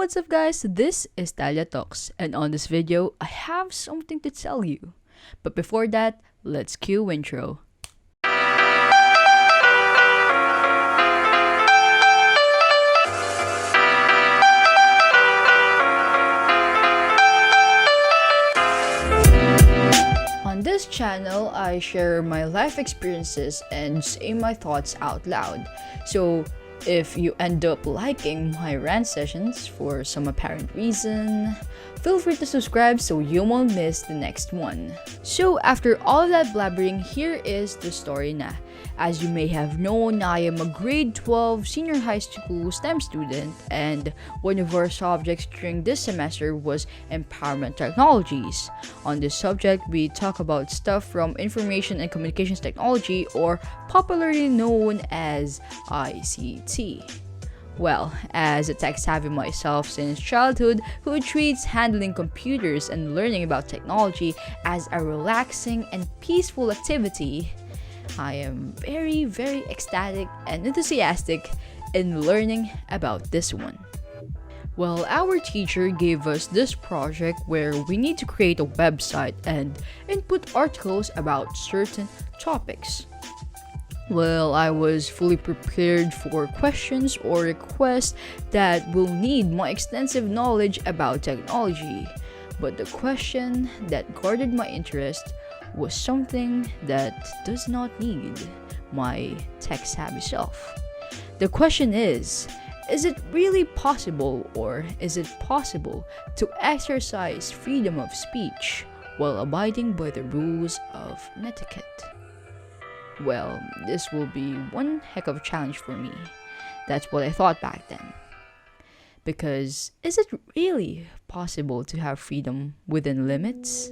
what's up guys? This is Talia Talks, and on this video, I have something to tell you. But before that, let's cue intro. On this channel, I share my life experiences and say my thoughts out loud. So, if you end up liking my rant sessions for some apparent reason, feel free to subscribe so you won't miss the next one. So after all of that blabbering, here is the story na. As you may have known, I am a grade 12 senior high school STEM student, and one of our subjects during this semester was empowerment technologies. On this subject, we talk about stuff from information and communications technology, or popularly known as ICT. Well, as a tech-savvy myself since childhood who treats handling computers and learning about technology as a relaxing and peaceful activity, I am very ecstatic and enthusiastic in learning about this one. Well, our teacher gave us this project where we need to create a website and input articles about certain topics. Well, I was fully prepared for questions or requests that will need my extensive knowledge about technology. But the question that garnered my interest was something that does not need my tech-savvy self. The question is it really possible, or is it possible to exercise freedom of speech while abiding by the rules of Netiquette? Well, this will be one heck of a challenge for me. That's what I thought back then. Because is it really possible to have freedom within limits?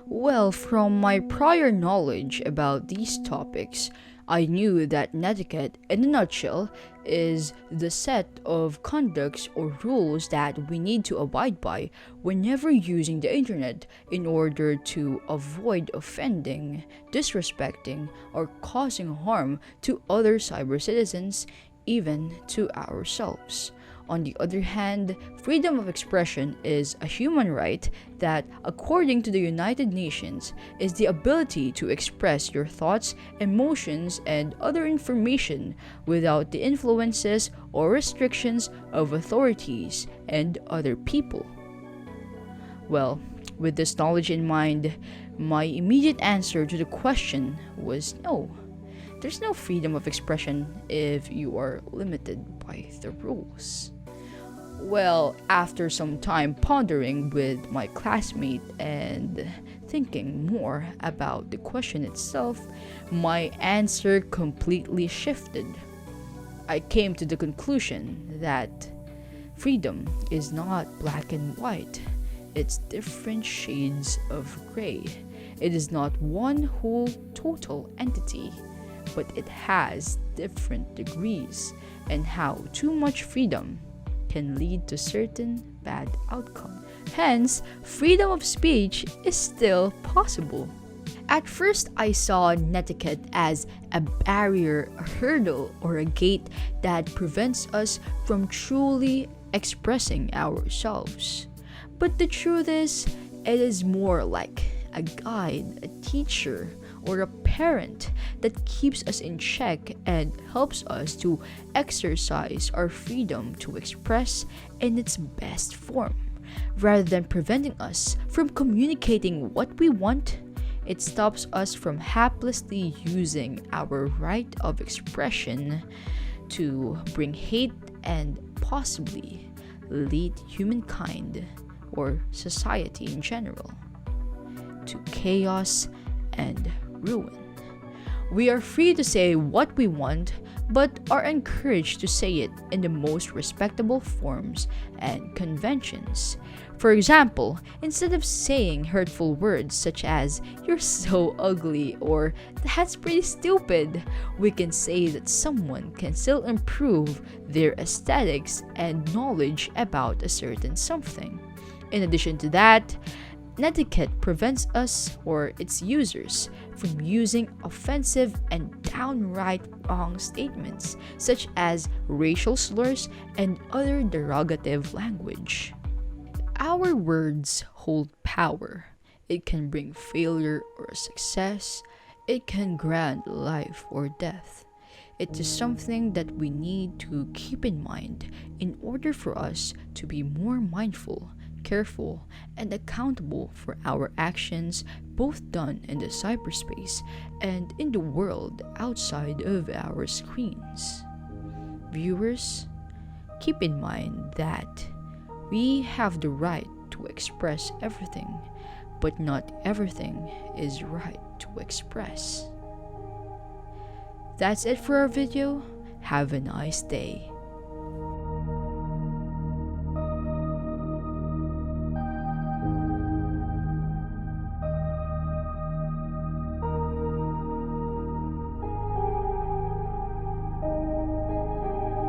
Well, from my prior knowledge about these topics, I knew that netiquette, in a nutshell, is the set of conducts or rules that we need to abide by whenever using the internet in order to avoid offending, disrespecting, or causing harm to other cyber citizens, even to ourselves. On the other hand, freedom of expression is a human right that, according to the United Nations, is the ability to express your thoughts, emotions, and other information without the influences or restrictions of authorities and other people. Well, with this knowledge in mind, my immediate answer to the question was no. There's no freedom of expression if you are limited by the rules. Well, after some time pondering with my classmate and thinking more about the question itself, my answer completely shifted. I came to the conclusion that freedom is not black and white. It's different shades of gray. It is not one whole total entity, but it has different degrees, and how too much freedom can lead to certain bad outcome. Hence, freedom of speech is still possible. At first, I saw netiquette as a barrier, a hurdle, or a gate that prevents us from truly expressing ourselves. But the truth is, it is more like a guide, a teacher, or a parent that keeps us in check and helps us to exercise our freedom to express in its best form. Rather than preventing us from communicating what we want, it stops us from haplessly using our right of expression to bring hate and possibly lead humankind, or society in general, to chaos and ruin. We are free to say what we want, but are encouraged to say it in the most respectable forms and conventions. For example, instead of saying hurtful words such as, "You're so ugly," or "That's pretty stupid," we can say that someone can still improve their aesthetics and knowledge about a certain something. In addition to that, netiquette prevents us, or its users, from using offensive and downright wrong statements, such as racial slurs and other derogative language. Our words hold power. It can bring failure or success. It can grant life or death. It is something that we need to keep in mind in order for us to be more mindful, careful, and accountable for our actions, both done in the cyberspace and in the world outside of our screens. Viewers, keep in mind that we have the right to express everything, but not everything is right to express. That's it for our video. Have a nice day.